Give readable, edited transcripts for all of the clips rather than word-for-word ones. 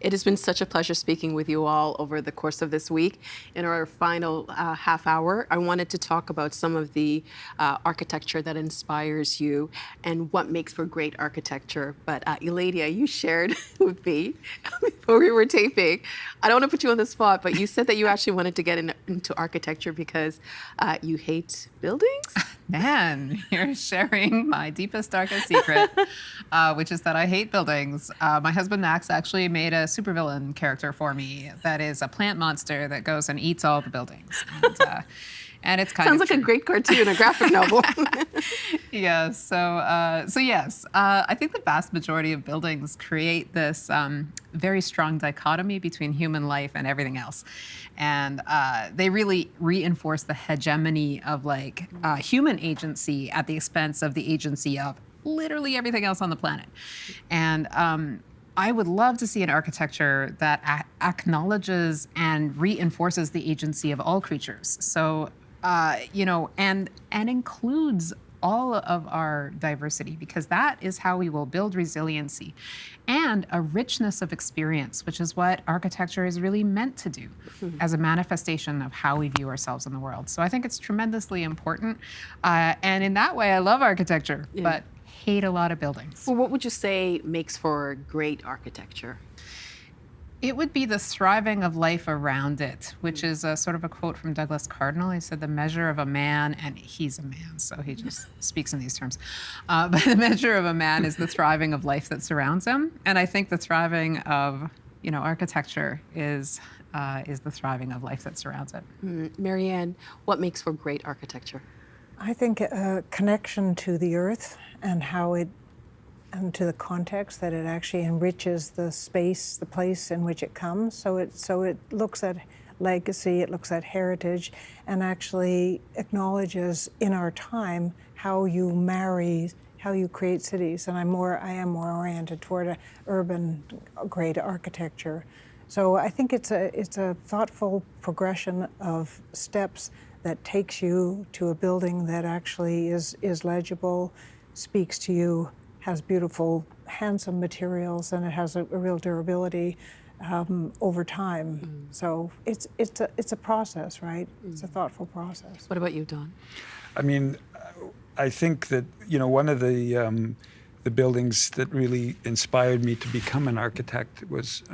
It has been such a pleasure speaking with you all over the course of this week. In our final half hour, I wanted to talk about some of the architecture that inspires you and what makes for great architecture. But Eladia, you shared with me before we were taping, I don't want to put you on the spot, but you said that you actually wanted to get into architecture because you hate buildings? Man, you're sharing my deepest, darkest secret, which is that I hate buildings. My husband Max actually made a supervillain character for me that is a plant monster that goes and eats all the buildings. And it's kind Sounds of like a great cartoon, a graphic novel. Yeah, so yes, I think the vast majority of buildings create this very strong dichotomy between human life and everything else. And they really reinforce the hegemony of like human agency at the expense of the agency of literally everything else on the planet. And I would love to see an architecture that acknowledges and reinforces the agency of all creatures. So, and includes all of our diversity, because that is how we will build resiliency and a richness of experience, which is what architecture is really meant to do as a manifestation of how we view ourselves in the world. So I think it's tremendously important. And in that way, I love architecture, but hate a lot of buildings. Well, what would you say makes for great architecture? It would be the thriving of life around it, which is a sort of a quote from Douglas Cardinal. He said, the measure of a man, and he's a man, so he just speaks in these terms. But the measure of a man is the thriving of life that surrounds him. And I think the thriving of, architecture is the thriving of life that surrounds it. Marianne, what makes for great architecture? I think a connection to the earth and and to the context that it actually enriches the space, the place in which it comes. So it looks at legacy, it looks at heritage, and actually acknowledges in our time how you create cities. And I am more oriented toward an urban great architecture. So I think it's a thoughtful progression of steps that takes you to a building that actually is legible, speaks to you, has beautiful, handsome materials, and it has a real durability over time. So it's a process, right? It's a thoughtful process. What about you, Don? I mean, I think that one of the buildings that really inspired me to become an architect was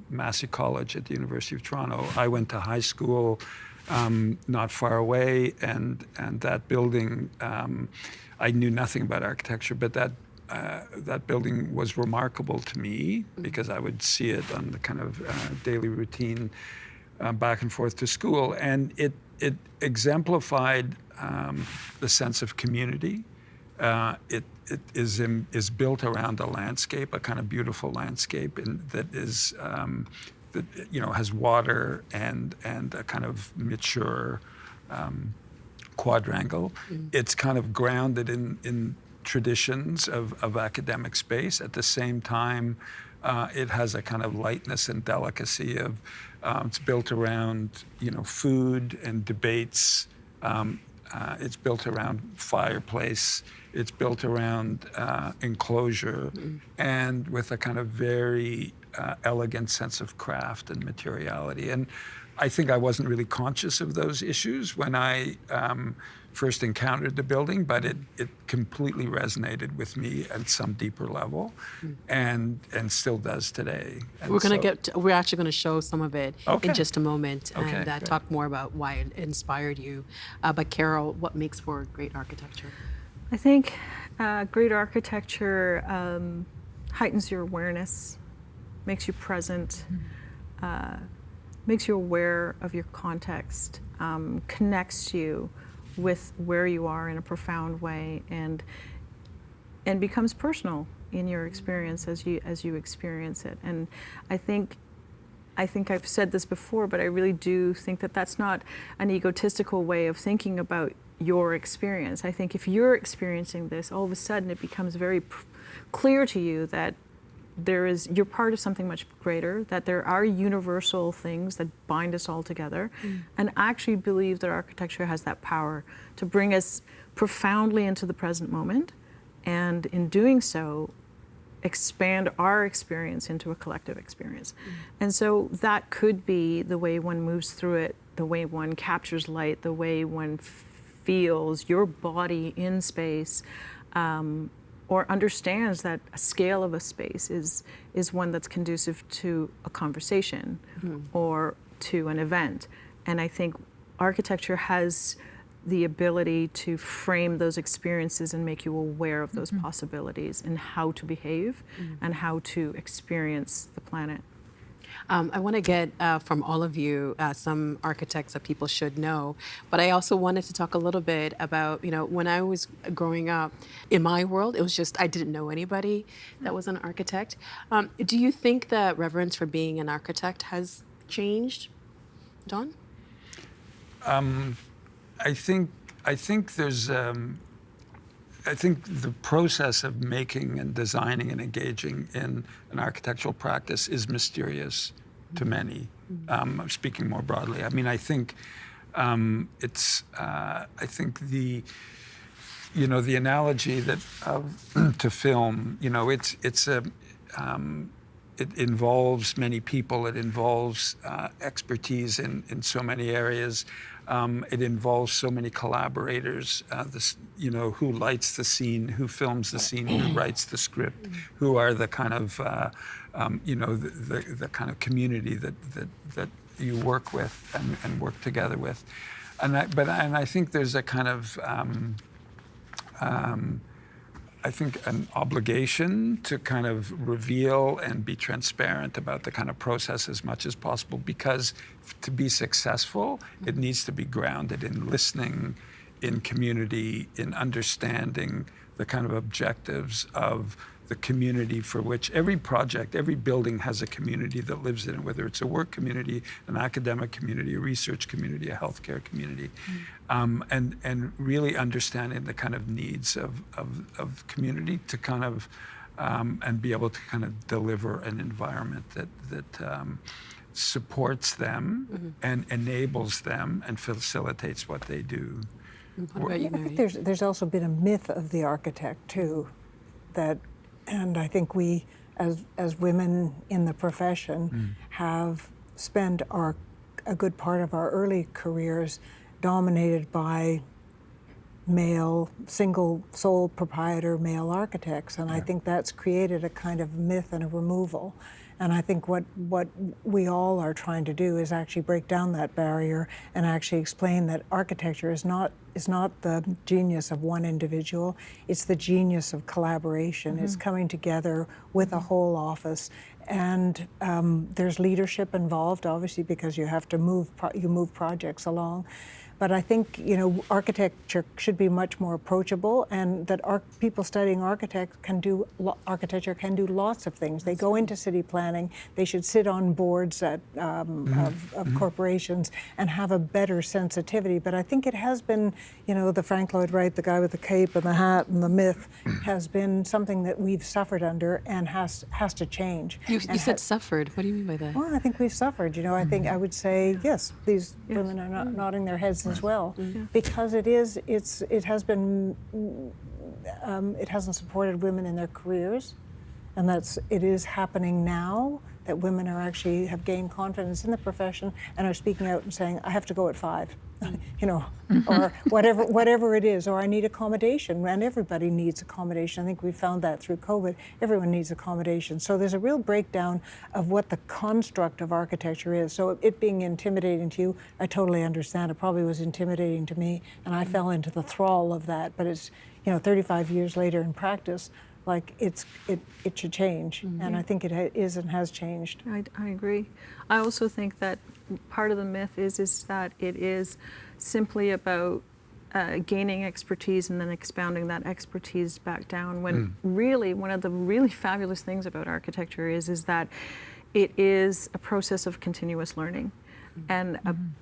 Massey College at the University of Toronto. I went to high school not far away, and that building, I knew nothing about architecture, but that building was remarkable to me because I would see it on the kind of daily routine back and forth to school, and it exemplified the sense of community. It is built around a landscape, a kind of beautiful landscape, and that is that has water and a kind of mature quadrangle. It's kind of grounded in traditions of academic space. At the same time, it has a kind of lightness and delicacy of, it's built around, food and debates. It's built around fireplace. It's built around enclosure, and with a kind of very elegant sense of craft and materiality. And I think I wasn't really conscious of those issues when I first encountered the building, but it completely resonated with me at some deeper level, and still does today. And we're actually going to show some of it in just a moment, Okay, and talk more about why it inspired you. But Carol, what makes for great architecture? I think great architecture heightens your awareness, makes you present, makes you aware of your context, connects you with where you are in a profound way, and becomes personal in your experience as you experience it. And I think I've said this before, but I really do think that that's not an egotistical way of thinking about your experience. I think if you're experiencing this, all of a sudden it becomes very clear to you that you're part of something much greater, that there are universal things that bind us all together, and actually believe that architecture has that power to bring us profoundly into the present moment, and in doing so, expand our experience into a collective experience. And so that could be the way one moves through it, the way one captures light, the way one feels your body in space, or understands that a scale of a space is one that's conducive to a conversation or to an event. And I think architecture has the ability to frame those experiences and make you aware of those possibilities and how to behave and how to experience the planet. I want to get from all of you some architects that people should know, but I also wanted to talk a little bit about, when I was growing up, in my world, it was just, I didn't know anybody that was an architect. Do you think that reverence for being an architect has changed, Don? I think there's I think the process of making and designing and engaging in an architectural practice is mysterious to many. I'm speaking more broadly. I mean, I think it's I think the analogy that to film, it involves many people. It involves expertise in so many areas. It involves so many collaborators. Who lights the scene, who films the scene, who writes the script, who are the kind of the kind of community that you work with and work together with. And I think there's a kind of I think an obligation to kind of reveal and be transparent about the kind of process as much as possible, because to be successful, it needs to be grounded in listening, in community, in understanding the kind of objectives of the community for which every project, every building has a community that lives in it, whether it's a work community, an academic community, a research community, a healthcare community, and really understanding the kind of needs of community to kind of, and be able to kind of deliver an environment that supports them and enables them and facilitates what they do. What about you, I think Mary? there's also been a myth of the architect too, and I think we, as women in the profession, have spent a good part of our early careers dominated by male, single sole proprietor male architects, and I think that's created a kind of myth and a removal. And I think what we all are trying to do is actually break down that barrier and actually explain that architecture is not the genius of one individual, it's the genius of collaboration. It's coming together with a whole office. And there's leadership involved, obviously, because you have to move projects along. But I think architecture should be much more approachable, and that people studying architecture can do lots of things. They go into city planning. They should sit on boards of corporations and have a better sensitivity. But I think it has been, the Frank Lloyd Wright, the guy with the cape and the hat and the myth, has been something that we've suffered under and has to change. You said suffered. What do you mean by that? Well, I think we've suffered. I think I would say yes. These women are not nodding their heads as well, because it hasn't supported women in their careers, and it is happening now that women have gained confidence in the profession and are speaking out and saying, I have to go at 5, or whatever it is, or I need accommodation, and everybody needs accommodation. I think we found that through COVID, everyone needs accommodation. So there's a real breakdown of what the construct of architecture is. So it being intimidating to you, I totally understand. It probably was intimidating to me, and I fell into the thrall of that, but it's, 35 years later in practice, it should change, and I think it is and has changed. I agree. I also think that part of the myth is that it is simply about gaining expertise and then expounding that expertise back down, when really one of the really fabulous things about architecture is that it is a process of continuous learning and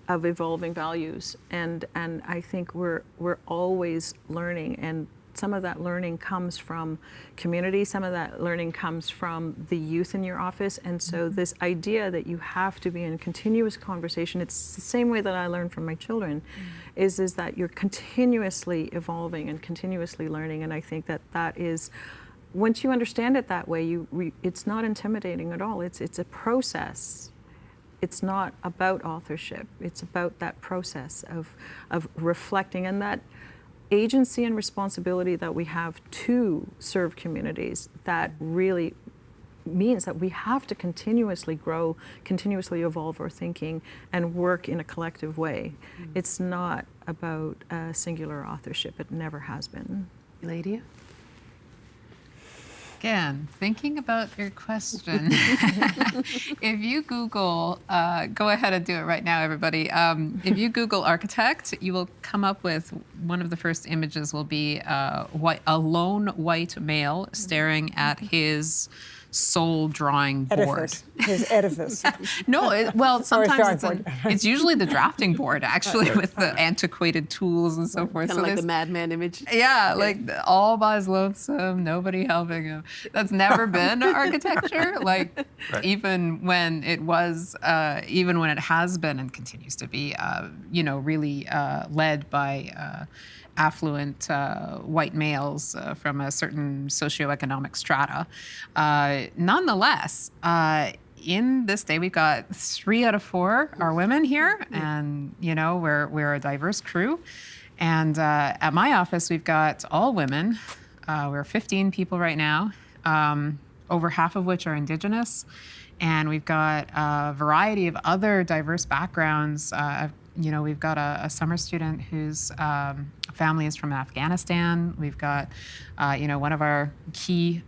of evolving values, and I think we're always learning, and some of that learning comes from community, some of that learning comes from the youth in your office, and so this idea that you have to be in continuous conversation, it's the same way that I learn from my children, is that you're continuously evolving and continuously learning, and I think that is once you understand it that way, it's not intimidating at all. It's a process. It's not about authorship. It's about that process of reflecting, and that agency and responsibility that we have to serve communities. That really means that we have to continuously grow, continuously evolve our thinking, and work in a collective way. It's not about singular authorship. It never has been. Eladia? Again, thinking about your question, if you Google, go ahead and do it right now, everybody. If you Google architect, you will come up with one of the first images will be a lone white male staring at his soul drawing board. Edifice. His edifice. No, well, sometimes drawing it's usually the drafting board, actually, with the antiquated tools and so forth. Kind of like the madman image. Yeah, like all by his lonesome, nobody helping him. That's never been architecture. Like even when it was, even when it has been and continues to be, really led by affluent white males from a certain socioeconomic strata. Nonetheless, in this day, we've got 3 out of 4 are women here, and we're a diverse crew. And at my office, we've got all women. We're 15 people right now, over half of which are Indigenous, and we've got a variety of other diverse backgrounds. We've got a summer student whose family is from Afghanistan. We've got, one of our key,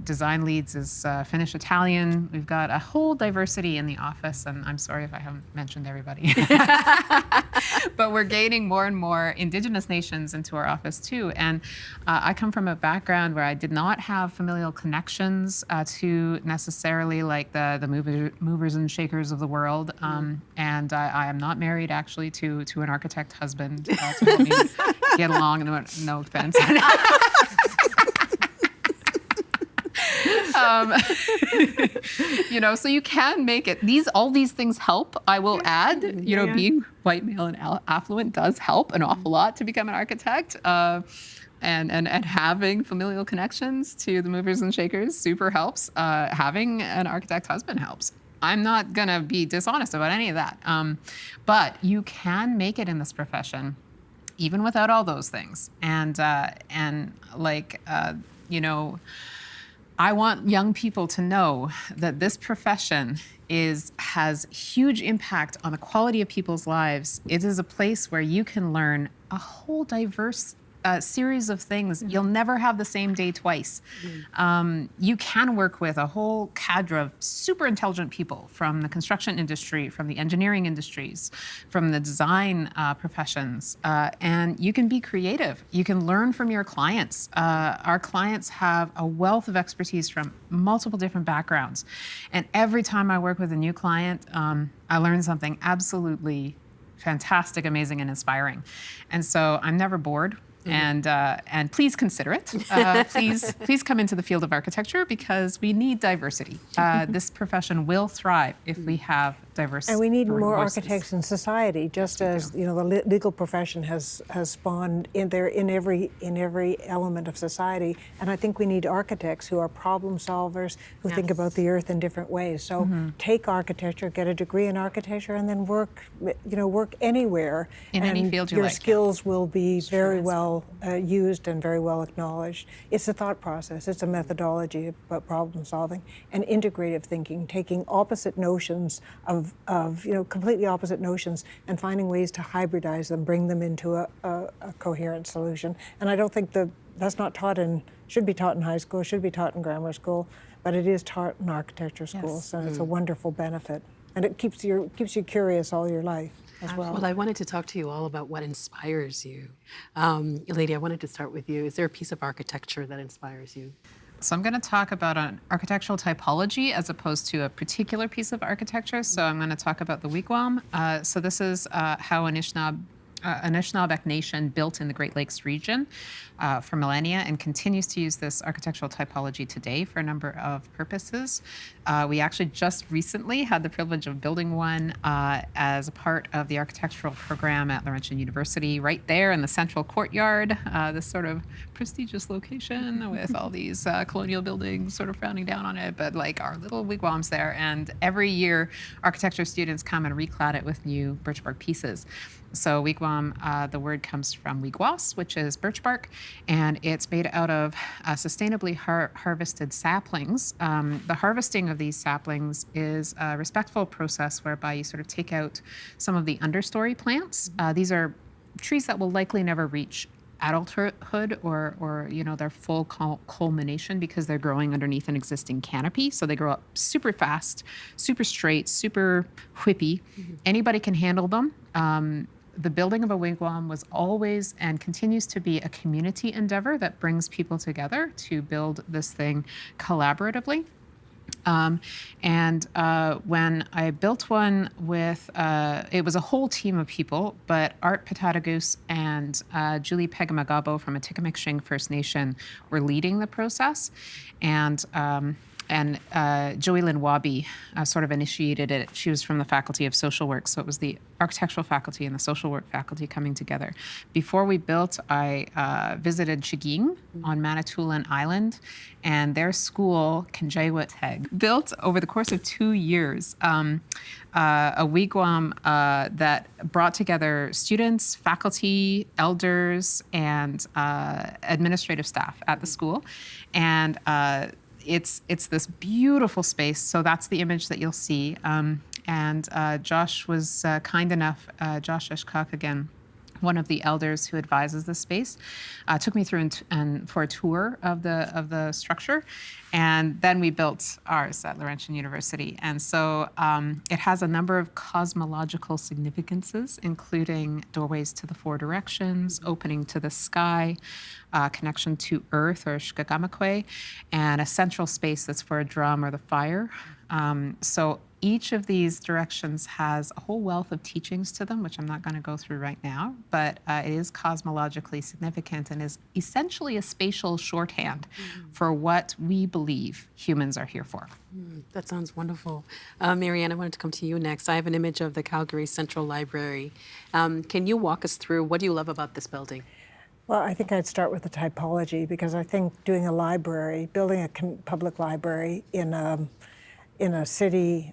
design leads is Finnish Italian. We've got a whole diversity in the office, and I'm sorry if I haven't mentioned everybody. But we're gaining more and more Indigenous nations into our office too. And I come from a background where I did not have familial connections to necessarily like the movers and shakers of the world. And I am not married actually to an architect husband to help me get along. No offense. So you can make it. All these things help. I will add, being white, male, and affluent does help an awful lot to become an architect. And having familial connections to the movers and shakers super helps. Having an architect husband helps. I'm not gonna be dishonest about any of that. But you can make it in this profession, even without all those things. I want young people to know that this profession has huge impact on the quality of people's lives. It is a place where you can learn a whole diverse series of things. You'll never have the same day twice. You can work with a whole cadre of super intelligent people from the construction industry, from the engineering industries, from the design professions, and you can be creative. You can learn from your clients. Our clients have a wealth of expertise from multiple different backgrounds. And every time I work with a new client, I learn something absolutely fantastic, amazing, and inspiring. And so I'm never bored. And please consider it. Please come into the field of architecture because we need diversity. This profession will thrive if we have diverse and we need more voices. architects in society, just as the legal profession has spawned in every element of society. And I think we need architects who are problem solvers, who think about the earth in different ways. So take architecture, get a degree in architecture, and then work anywhere. In any field you your like. skills will be very well used and very well acknowledged. It's a thought process. It's a methodology about problem solving and integrative thinking, taking opposite notions of completely opposite notions and finding ways to hybridize them, bring them into a coherent solution. And I don't think that's not should be taught in high school, should be taught in grammar school, but it is taught in architecture schools, and it's a wonderful benefit. And it keeps you curious all your life as well. Well, I wanted to talk to you all about what inspires you. Eladia, I wanted to start with you. Is there a piece of architecture that inspires you? So I'm going to talk about an architectural typology as opposed to a particular piece of architecture. So I'm going to talk about the wigwam. So this is how Anishinaabe Anishinaabe Nation built in the Great Lakes region for millennia and continues to use this architectural typology today for a number of purposes. We actually just recently had the privilege of building one as a part of the architectural program at Laurentian University, right there in the central courtyard, this sort of prestigious location with all these colonial buildings sort of frowning down on it, but like our little wigwams there. And every year, architecture students come and reclad it with new birch bark pieces. So wigwam, the word comes from wigwas, which is birch bark, and it's made out of sustainably harvested saplings. The harvesting of these saplings is a respectful process whereby you sort of take out some of the understory plants. These are trees that will likely never reach adulthood or their full culmination because they're growing underneath an existing canopy. So they grow up super fast, super straight, super whippy. Anybody can handle them. The building of a wigwam was always and continues to be a community endeavor that brings people together to build this thing collaboratively. When I built one with, it was a whole team of people, but Art Patatagoose and Julie Pegamagabo from Atikameksheng First Nation were leading the process. And Joey Lynn Wabi sort of initiated it. She was from the Faculty of Social Work, so it was the architectural faculty and the social work faculty coming together. Before we built, I visited Chaging on Manitoulin Island, and their school, Kanjayawateg, built over the course of 2 years a wigwam that brought together students, faculty, elders, and administrative staff at the school. And it's this beautiful space. So that's the image that you'll see. Josh was kind enough, Josh Eshkak again, one of the elders who advises the space, took me through and for a tour of the structure. And then we built ours at Laurentian University. And so it has a number of cosmological significances, including doorways to the four directions, opening to the sky, connection to earth or shkagamakwe, and a central space that's for a drum or the fire. So each of these directions has a whole wealth of teachings to them, which I'm not going to go through right now, but it is cosmologically significant and is essentially a spatial shorthand for what we believe humans are here for. That sounds wonderful. Marianne, I wanted to come to you next. I have an image of the Calgary Central Library. Can you walk us through what do you love about this building? Well, I think I'd start with the typology, because I think doing a library, building a public library in a city,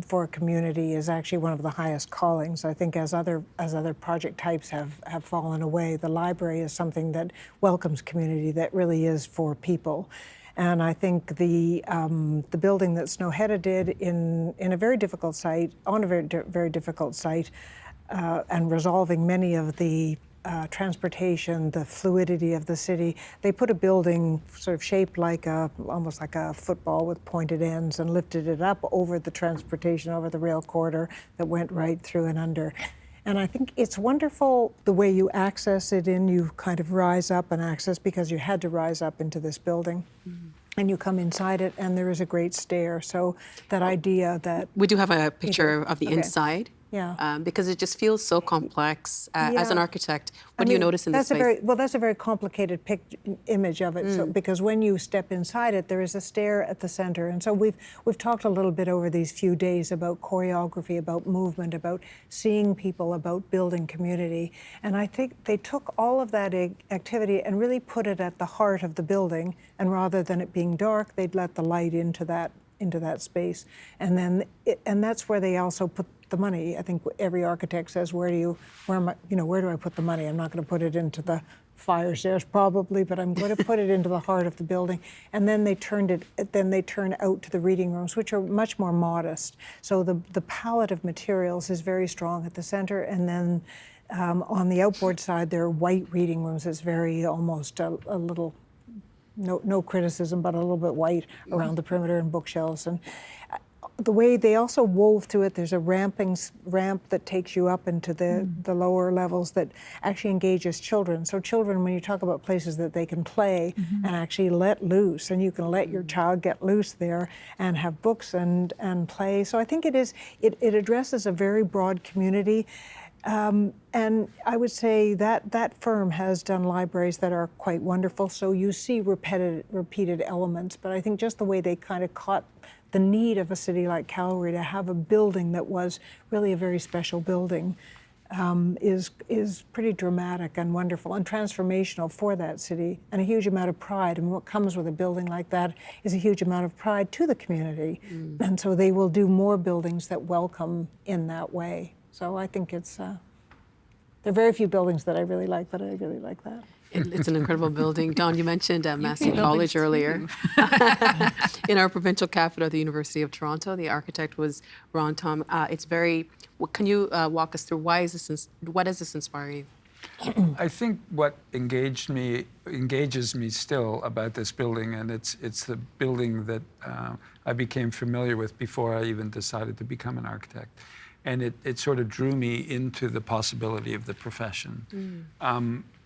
for a community, is actually one of the highest callings. I think as other project types have fallen away, the library is something that welcomes community, that really is for people. And I think the building that Snowhetta did in a very difficult site, on a very difficult site, and resolving many of the transportation, the fluidity of the city. They put a building sort of shaped like almost like a football with pointed ends, and lifted it up over the transportation, over the rail corridor that went right through and under. And I think it's wonderful the way you access it you kind of rise up and access, because you had to rise up into this building. And you come inside it, and there is a great stair. So that idea that... We do have a picture of the inside. Yeah. Because it just feels so complex as an architect. What do you notice in this space? That's a very complicated image of it. So, because when you step inside it, there is a stair at the center. And so we've talked a little bit over these few days about choreography, about movement, about seeing people, about building community. And I think they took all of that activity and really put it at the heart of the building. And rather than it being dark, they'd let the light into that space. And that's where they also put the money. I think every architect says, where do I put the money? I'm not going to put it into the fire stairs probably, but I'm going to put it into the heart of the building. And then they turn out to the reading rooms, which are much more modest. So the palette of materials is very strong at the center. And then on the outboard side, there are white reading rooms. It's very almost a little, no criticism, but a little bit white around the perimeter, and bookshelves. And the way they also wove through it, there's a ramp that takes you up into the lower levels that actually engages children. So children, when you talk about places that they can play and actually let loose, and you can let your child get loose there and have books and play. So I think it addresses a very broad community. And I would say that that firm has done libraries that are quite wonderful. So you see repeated elements, but I think just the way they kind of caught the need of a city like Calgary to have a building that was really a very special building is pretty dramatic and wonderful and transformational for that city, and a huge amount of pride. And what comes with a building like that is a huge amount of pride to the community. And so they will do more buildings that welcome in that way. So I think it's, there are very few buildings that I really like, but I really like that. It's an incredible building. Dawn, you mentioned Massey buildings College too. earlier. In our provincial capital, the University of Toronto, the architect was Ron Tom. It's very, can you walk us through what does this inspire you? I think what engages me still about this building, and it's the building that I became familiar with before I even decided to become an architect. And it sort of drew me into the possibility of the profession.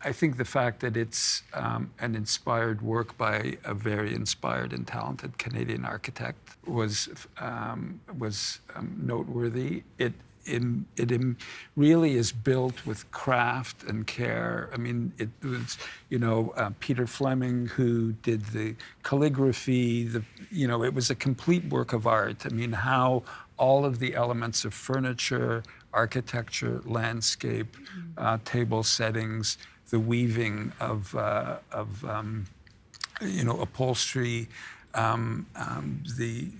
I think the fact that it's an inspired work by a very inspired and talented Canadian architect was noteworthy. It really is built with craft and care. I mean, it was, Peter Fleming who did the calligraphy. It was a complete work of art. I mean, how all of the elements of furniture, architecture, landscape, table settings, the weaving of upholstery, the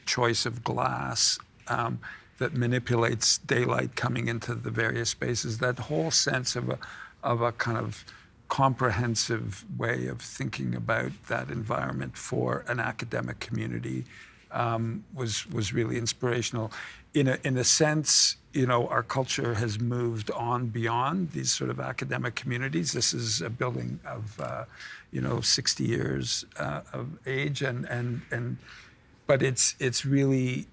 choice of glass that manipulates daylight coming into the various spaces. That whole sense of a kind of comprehensive way of thinking about that environment for an academic community was really inspirational. In a sense, our culture has moved on beyond these sort of academic communities. This is a building of 60 years of age, but it's really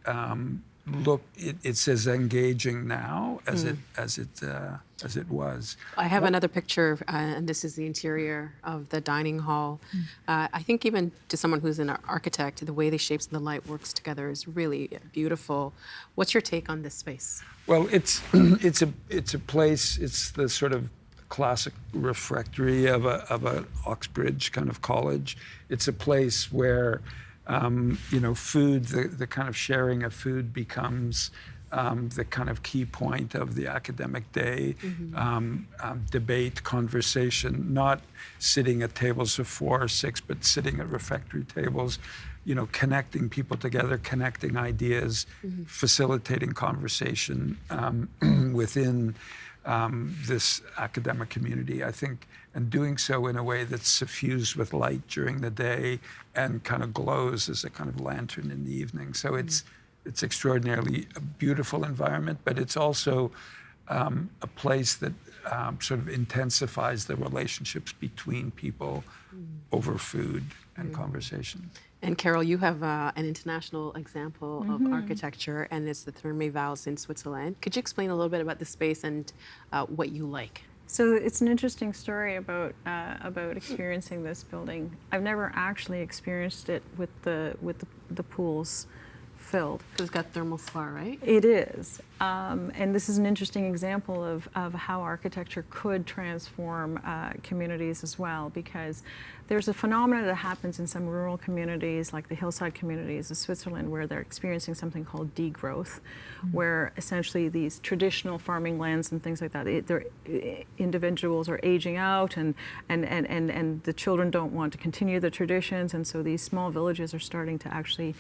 it's as engaging now as it was. I have another picture, and this is the interior of the dining hall. I think even to someone who's an architect, the way the shapes and the light works together is really beautiful. What's your take on this space? Well, it's a place. It's the sort of classic refectory of a Oxbridge kind of college. It's a place where food, the kind of sharing of food becomes the kind of key point of the academic day. Debate, conversation, not sitting at tables of 4 or 6, but sitting at refectory tables, connecting people together, connecting ideas, facilitating conversation within this academic community, I think, and doing so in a way that's suffused with light during the day and kind of glows as a kind of lantern in the evening. So it's extraordinarily a beautiful environment, but it's also a place that sort of intensifies the relationships between people over food and conversation. And Carol, you have an international example of architecture, and it's the Thermywitz in Switzerland. Could you explain a little bit about the space and what you like? So it's an interesting story about experiencing this building. I've never actually experienced it with the pools filled. Because it's got thermal spa, right? It is. And this is an interesting example of how architecture could transform communities as well, because there's a phenomenon that happens in some rural communities, like the hillside communities of Switzerland, where they're experiencing something called degrowth, where essentially these traditional farming lands and things like that, individuals are aging out, and the children don't want to continue the traditions, and so these small villages are starting to actually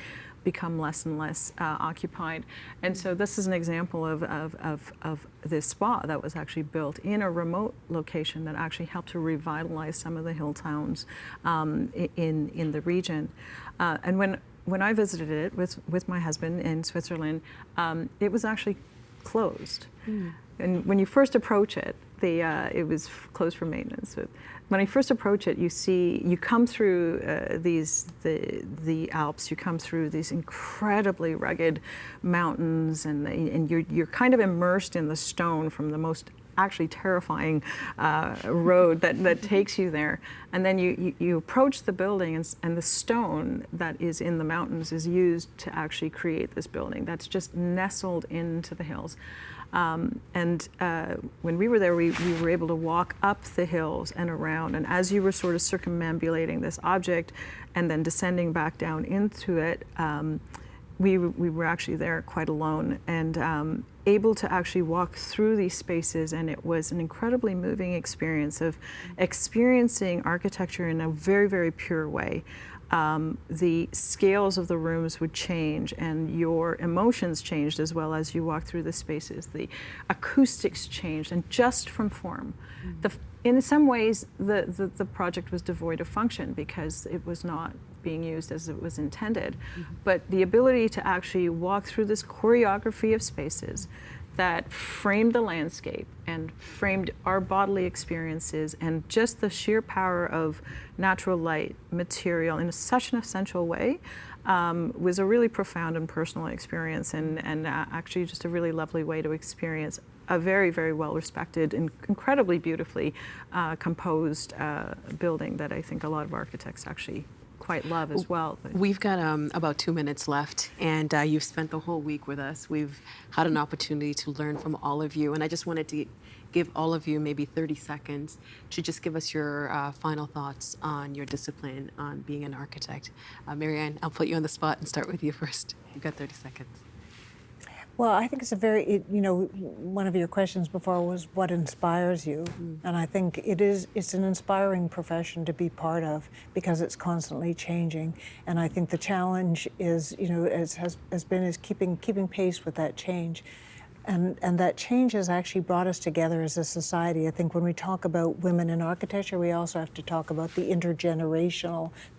become less and less occupied. And so this is an example of this spa that was actually built in a remote location that actually helped to revitalize some of the hill towns in the region. And when I visited it with my husband in Switzerland, it was actually closed. And when you first approach it, it was closed for maintenance. When I first approach it, you come through the Alps. You come through these incredibly rugged mountains, and you're kind of immersed in the stone from the most actually terrifying road that takes you there. And then you approach the building, and the stone that is in the mountains is used to actually create this building that's just nestled into the hills. When we were there, we were able to walk up the hills and around. And as you were sort of circumambulating this object and then descending back down into it, we were actually there quite alone and able to actually walk through these spaces. And it was an incredibly moving experience of experiencing architecture in a very, very pure way. The scales of the rooms would change and your emotions changed as well as you walked through the spaces. The acoustics changed, and just from form. In some ways, the project was devoid of function because it was not being used as it was intended. But the ability to actually walk through this choreography of spaces that framed the landscape and framed our bodily experiences, and just the sheer power of natural light, material in such an essential way, was a really profound and personal experience, and actually just a really lovely way to experience a very, very well-respected and incredibly beautifully composed building that I think a lot of architects actually quite love as well. We've got about 2 minutes left, and you've spent the whole week with us. We've had an opportunity to learn from all of you, and I just wanted to give all of you maybe 30 seconds to just give us your final thoughts on your discipline, on being an architect. Marianne, I'll put you on the spot and start with you first. You've got 30 seconds. Well, I think it's one of your questions before was what inspires you, and I think it's an inspiring profession to be part of because it's constantly changing, and I think the challenge is, has been keeping pace with that change. And that change has actually brought us together as a society. I think when we talk about women in architecture, we also have to talk about the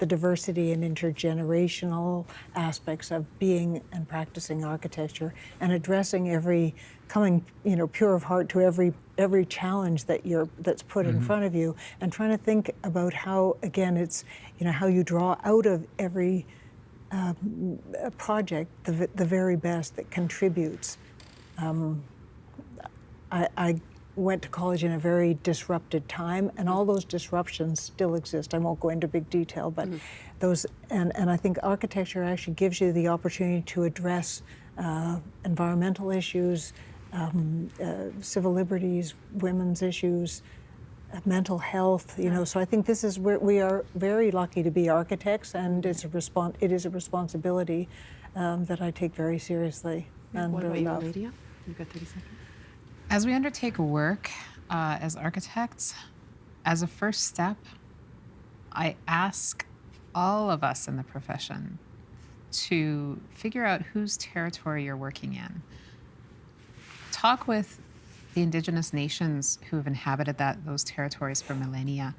diversity and intergenerational aspects of being and practicing architecture, and addressing coming pure of heart to every challenge that's put in front of you, and trying to think about how, again, it's how you draw out of every project the very best that contributes. I went to college in a very disrupted time, and all those disruptions still exist. I won't go into big detail, but those, and I think architecture actually gives you the opportunity to address environmental issues, civil liberties, women's issues, mental health. So I think this is where we are very lucky to be architects, and it is a responsibility that I take very seriously. And what about you, Eladia? You've got 30 seconds. As we undertake work as architects, as a first step, I ask all of us in the profession to figure out whose territory you're working in. Talk with the Indigenous nations who have inhabited those territories for millennia.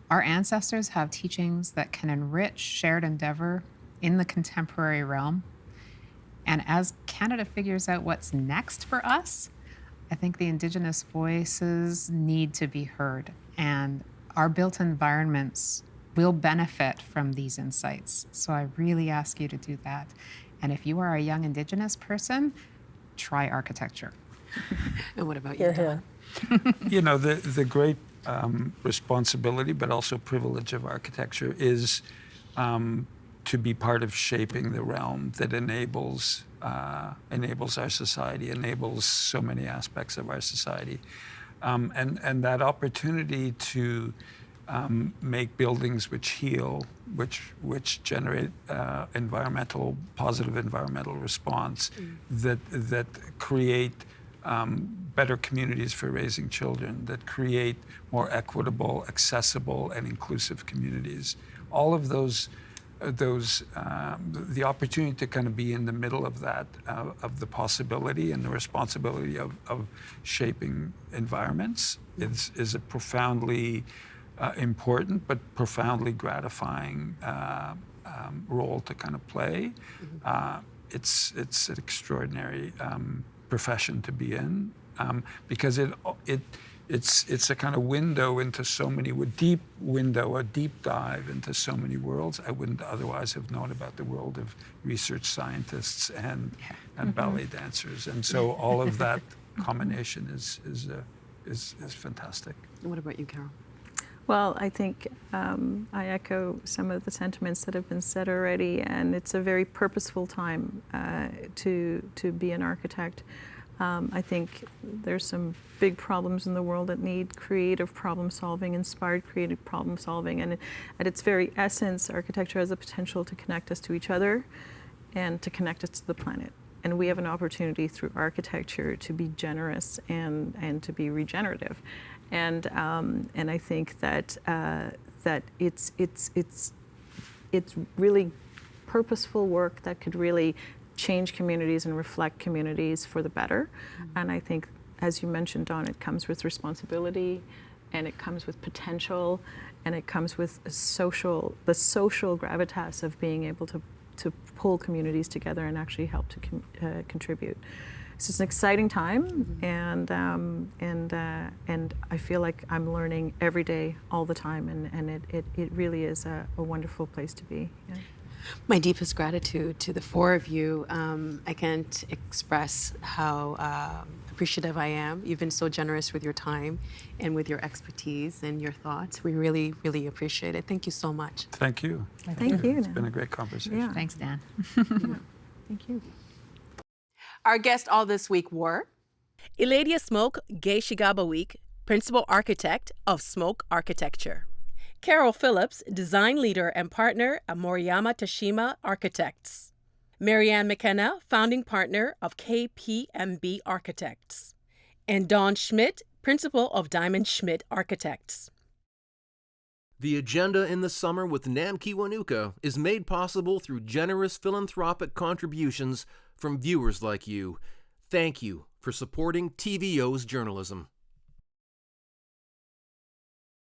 Our ancestors have teachings that can enrich shared endeavor in the contemporary realm. And as Canada figures out what's next for us, I think the Indigenous voices need to be heard. And our built environments will benefit from these insights. So I really ask you to do that. And if you are a young Indigenous person, try architecture. And what about you, Don? The great responsibility, but also privilege of architecture is to be part of shaping the realm that enables our society, enables so many aspects of our society. And that opportunity to make buildings which heal, which generate positive environmental response, that create better communities for raising children, that create more equitable, accessible, and inclusive communities. All of those, the opportunity to kind of be in the middle of that, of the possibility and the responsibility of shaping environments is a profoundly important but profoundly gratifying role to kind of play. It's an extraordinary profession to be in because it's a kind of window into so many, a deep dive into so many worlds I wouldn't otherwise have known about the world of research scientists and ballet dancers. And so all of that combination is is fantastic. What about you, Carol? Well, I think I echo some of the sentiments that have been said already, and it's a very purposeful time to be an architect. I think there's some big problems in the world that need creative problem solving, inspired creative problem solving, and at its very essence, architecture has the potential to connect us to each other and to connect us to the planet. And we have an opportunity through architecture to be generous and to be regenerative. And I think that it's really purposeful work that could really change communities and reflect communities for the better. And I think, as you mentioned, Dawn, it comes with responsibility, and it comes with potential, and it comes with the social gravitas of being able to pull communities together and actually help to contribute. So it's an exciting time, and I feel like I'm learning every day, all the time, and it really is a wonderful place to be. Yeah. My deepest gratitude to the four of you. I can't express how appreciative I am. You've been so generous with your time and with your expertise and your thoughts. We really, really appreciate it. Thank you so much. Thank you. Thank you. It's been a great conversation. Yeah. Thanks, Dan. Thank you. Our guests all this week were Eladia Smoke, Gay Shigaba Week, Principal Architect of Smoke Architecture. Carol Phillips, Design Leader and Partner at Moriyama Tashima Architects. Marianne McKenna, Founding Partner of KPMB Architects. And Dawn Schmitt, Principal of Diamond Schmitt Architects. The agenda in the summer with Nam Kiwanuka is made possible through generous philanthropic contributions from viewers like you. Thank you for supporting TVO's journalism.